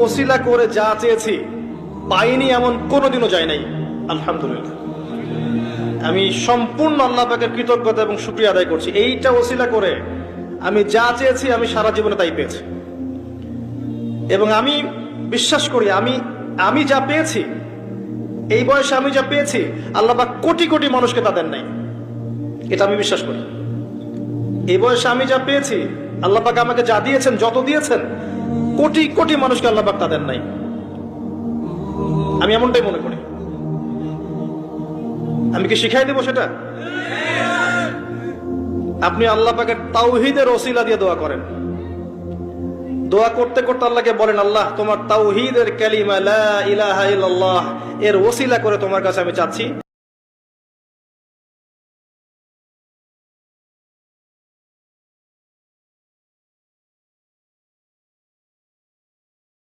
ওসিলা করে যা চেয়েছি পাইনি এমন কোনোদিনও যায় নাই। আলহামদুলিল্লাহ, আমি সম্পূর্ণ আল্লাহ পাকের কৃতজ্ঞতা এবং শুকরিয়া আদায় করছি। এইটা ওসিলা করে আমি যা চেয়েছি আমি সারা জীবনে তাই পেয়েছি। এবং আমি বিশ্বাস করি আমি যা পেয়েছি, এই বয়সে আমি যা পেয়েছি, আল্লাহ পাক কোটি কোটি মানুষকে তা দেন নাই। এটা আমি বিশ্বাস করি। এই বয়সে আমি যা পেয়েছি, আল্লাহ পাক আমাকে যা দিয়েছেন, যত দিয়েছেন, কোটি কোটি মানুষকে আল্লাহ পাক তা দেন নাই। আমি এমনটাই মনে করি। আমি কি শিখাই দেবো সেটা? আপনি আল্লাহ পাকের তাওহীদের ওসিলা দিয়ে দোয়া করেন। দোয়া করতে করতে আল্লাহকে বলেন, আল্লাহ তোমার তাওহীদের কালিমা লা ইলাহা ইল্লাল্লাহ এর ওসিলা করে তোমার কাছে আমি চাচ্ছি